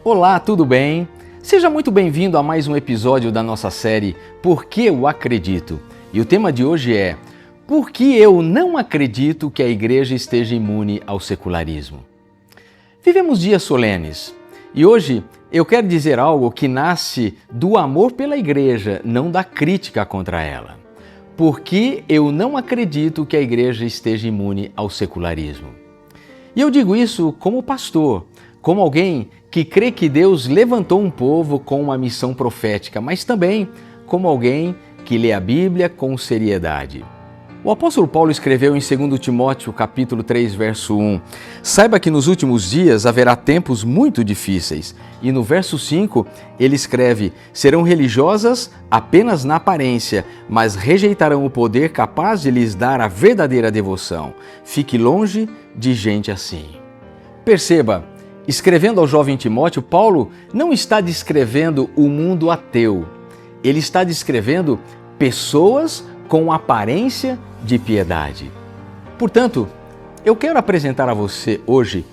Olá, tudo bem? Seja muito bem-vindo a mais um episódio da nossa série Por que eu acredito? E o tema de hoje é Por que eu não acredito que a igreja esteja imune ao secularismo? Vivemos dias solenes e hoje eu quero dizer algo que nasce do amor pela igreja, não da crítica contra ela. Por que eu não acredito que a igreja esteja imune ao secularismo? E eu digo isso como pastor, como alguém que crê que Deus levantou um povo com uma missão profética, mas também como alguém que lê a Bíblia com seriedade. O apóstolo Paulo escreveu em 2 Timóteo, capítulo 3, verso 1, saiba que nos últimos dias haverá tempos muito difíceis. E no verso 5, ele escreve, serão religiosas apenas na aparência, mas rejeitarão o poder capaz de lhes dar a verdadeira devoção. Fique longe de gente assim. Perceba, escrevendo ao jovem Timóteo, Paulo não está descrevendo o mundo ateu. Ele está descrevendo pessoas com aparência de piedade. Portanto, eu quero apresentar a você hoje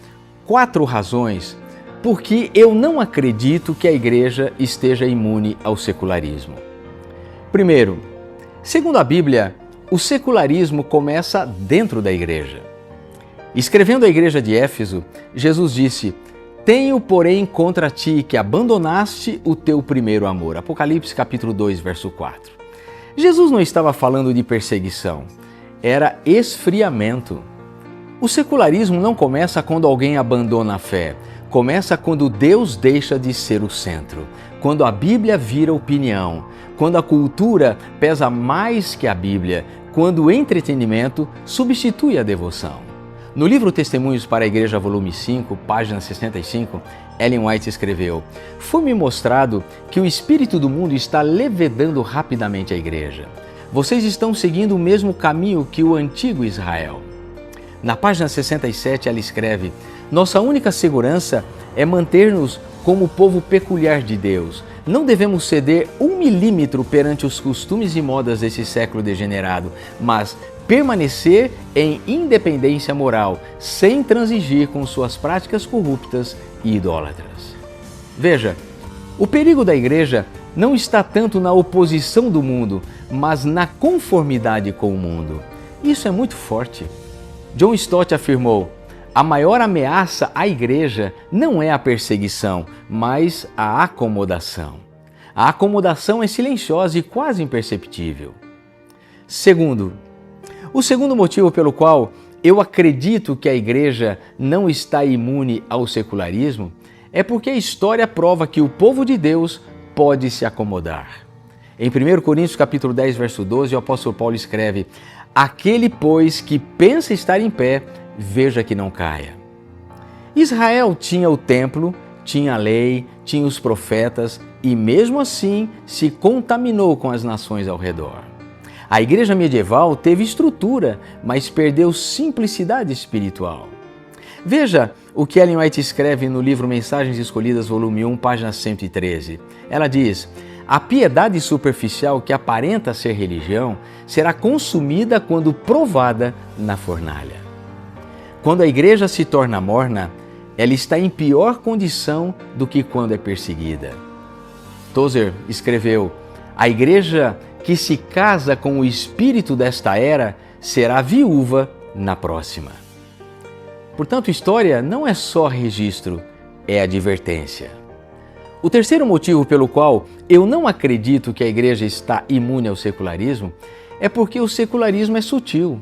4 razões por que eu não acredito que a igreja esteja imune ao secularismo. Primeiro, segundo a Bíblia, o secularismo começa dentro da igreja. Escrevendo à igreja de Éfeso, Jesus disse, tenho, porém, contra ti que abandonaste o teu primeiro amor. Apocalipse capítulo 2, verso 4. Jesus não estava falando de perseguição, era esfriamento. O secularismo não começa quando alguém abandona a fé, começa quando Deus deixa de ser o centro, quando a Bíblia vira opinião, quando a cultura pesa mais que a Bíblia, quando o entretenimento substitui a devoção. No livro Testemunhos para a Igreja, volume 5, página 65, Ellen White escreveu, foi-me mostrado que o espírito do mundo está levedando rapidamente a igreja. Vocês estão seguindo o mesmo caminho que o antigo Israel. Na página 67 ela escreve, nossa única segurança é manter-nos como o povo peculiar de Deus. Não devemos ceder 1 milímetro perante os costumes e modas desse século degenerado, mas permanecer em independência moral, sem transigir com suas práticas corruptas e idólatras. Veja, o perigo da igreja não está tanto na oposição do mundo, mas na conformidade com o mundo. Isso é muito forte. John Stott afirmou, a maior ameaça à igreja não é a perseguição, mas a acomodação. A acomodação é silenciosa e quase imperceptível. Segundo, o segundo motivo pelo qual eu acredito que a igreja não está imune ao secularismo é porque a história prova que o povo de Deus pode se acomodar. Em 1 Coríntios capítulo 10, verso 12, o apóstolo Paulo escreve, aquele, pois, que pensa estar em pé, veja que não caia. Israel tinha o templo, tinha a lei, tinha os profetas e mesmo assim se contaminou com as nações ao redor. A igreja medieval teve estrutura, mas perdeu simplicidade espiritual. Veja o que Ellen White escreve no livro Mensagens Escolhidas, volume 1, página 113. Ela diz, a piedade superficial que aparenta ser religião será consumida quando provada na fornalha. Quando a igreja se torna morna, ela está em pior condição do que quando é perseguida. Tozer escreveu, a igreja que se casa com o espírito desta era será viúva na próxima. Portanto, história não é só registro, é advertência. O terceiro motivo pelo qual eu não acredito que a igreja está imune ao secularismo é porque o secularismo é sutil.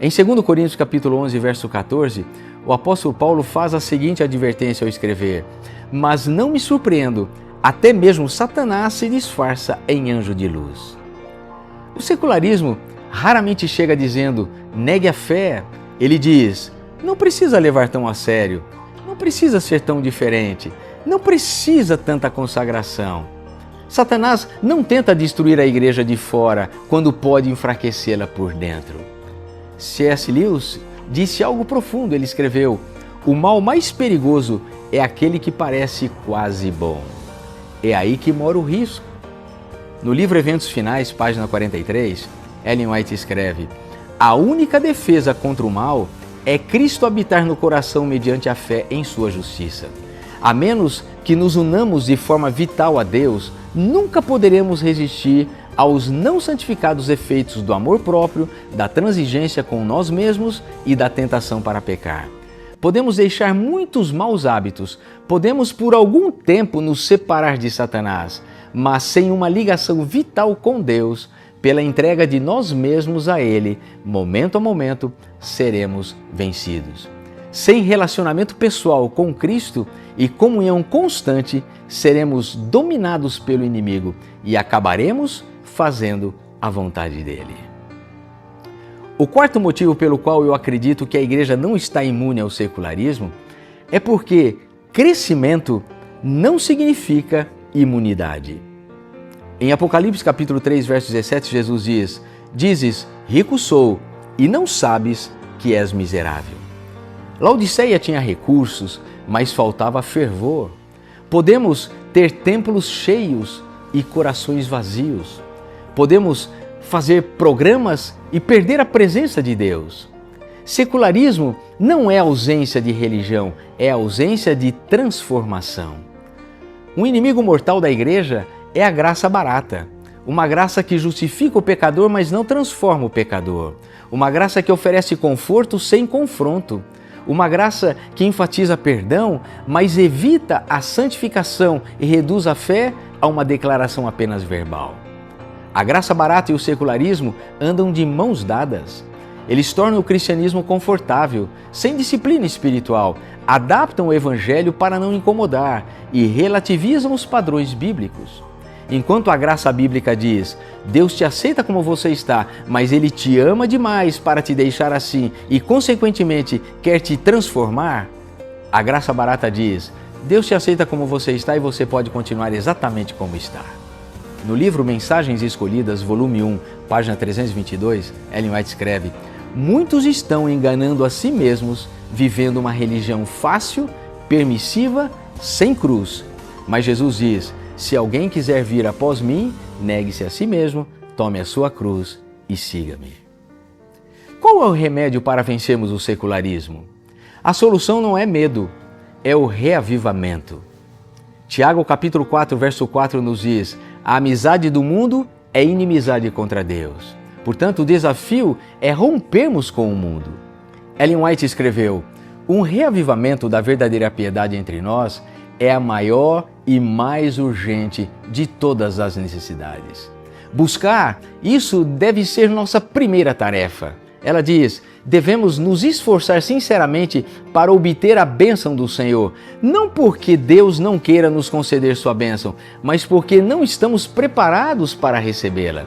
Em 2 Coríntios capítulo 11, verso 14, o apóstolo Paulo faz a seguinte advertência ao escrever, mas não me surpreendo, até mesmo Satanás se disfarça em anjo de luz. O secularismo raramente chega dizendo, negue a fé. Ele diz, não precisa levar tão a sério, não precisa ser tão diferente, não precisa tanta consagração. Satanás não tenta destruir a igreja de fora quando pode enfraquecê-la por dentro. C.S. Lewis disse algo profundo, ele escreveu, o mal mais perigoso é aquele que parece quase bom. É aí que mora o risco. No livro Eventos Finais, página 43, Ellen White escreve, a única defesa contra o mal é Cristo habitar no coração mediante a fé em sua justiça. A menos que nos unamos de forma vital a Deus, nunca poderemos resistir aos não santificados efeitos do amor próprio, da transigência com nós mesmos e da tentação para pecar. Podemos deixar muitos maus hábitos, podemos por algum tempo nos separar de Satanás, mas sem uma ligação vital com Deus, pela entrega de nós mesmos a Ele, momento a momento, seremos vencidos. Sem relacionamento pessoal com Cristo e comunhão constante, seremos dominados pelo inimigo e acabaremos fazendo a vontade dele. O quarto motivo pelo qual eu acredito que a igreja não está imune ao secularismo é porque crescimento não significa imunidade. Em Apocalipse capítulo 3, verso 17, Jesus diz: "Dizes, rico sou, e não sabes que és miserável." Laodiceia tinha recursos, mas faltava fervor. Podemos ter templos cheios e corações vazios. Podemos fazer programas e perder a presença de Deus. Secularismo não é ausência de religião, é ausência de transformação. Um inimigo mortal da igreja é a graça barata. Uma graça que justifica o pecador, mas não transforma o pecador. Uma graça que oferece conforto sem confronto. Uma graça que enfatiza perdão, mas evita a santificação e reduz a fé a uma declaração apenas verbal. A graça barata e o secularismo andam de mãos dadas. Eles tornam o cristianismo confortável, sem disciplina espiritual, adaptam o evangelho para não incomodar e relativizam os padrões bíblicos. Enquanto a graça bíblica diz: Deus te aceita como você está, mas Ele te ama demais para te deixar assim e, consequentemente, quer te transformar, a graça barata diz: Deus te aceita como você está e você pode continuar exatamente como está. No livro Mensagens Escolhidas, volume 1, página 322, Ellen White escreve: muitos estão enganando a si mesmos, vivendo uma religião fácil, permissiva, sem cruz. Mas Jesus diz: se alguém quiser vir após mim, negue-se a si mesmo, tome a sua cruz e siga-me. Qual é o remédio para vencermos o secularismo? A solução não é medo, é o reavivamento. Tiago capítulo 4, verso 4 nos diz: a amizade do mundo é inimizade contra Deus. Portanto, o desafio é rompermos com o mundo. Ellen White escreveu: um reavivamento da verdadeira piedade entre nós é a maior e mais urgente de todas as necessidades. Buscar isso deve ser nossa primeira tarefa. Ela diz: devemos nos esforçar sinceramente para obter a bênção do Senhor, não porque Deus não queira nos conceder sua bênção, mas porque não estamos preparados para recebê-la.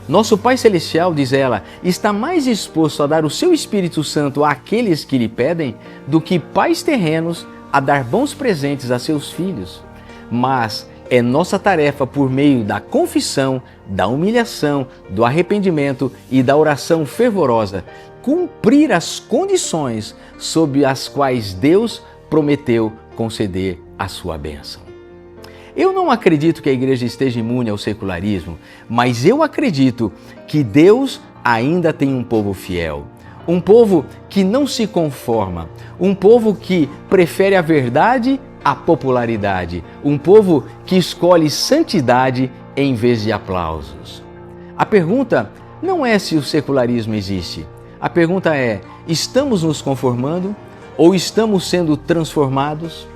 Nosso Pai Celestial, diz ela, está mais disposto a dar o seu Espírito Santo àqueles que lhe pedem do que pais terrenos a dar bons presentes a seus filhos. Mas é nossa tarefa, por meio da confissão, da humilhação, do arrependimento e da oração fervorosa, cumprir as condições sob as quais Deus prometeu conceder a sua bênção. Eu não acredito que a igreja esteja imune ao secularismo, mas eu acredito que Deus ainda tem um povo fiel. Um povo que não se conforma, um povo que prefere a verdade à popularidade, um povo que escolhe santidade em vez de aplausos. A pergunta não é se o secularismo existe. A pergunta é: estamos nos conformando ou estamos sendo transformados?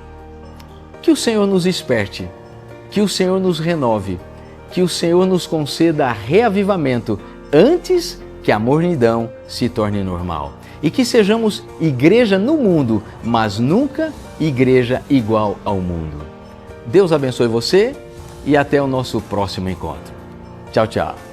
Que o Senhor nos desperte, que o Senhor nos renove, que o Senhor nos conceda reavivamento antes que a mornidão se torne normal. E que sejamos igreja no mundo, mas nunca igreja igual ao mundo. Deus abençoe você e até o nosso próximo encontro. Tchau, tchau.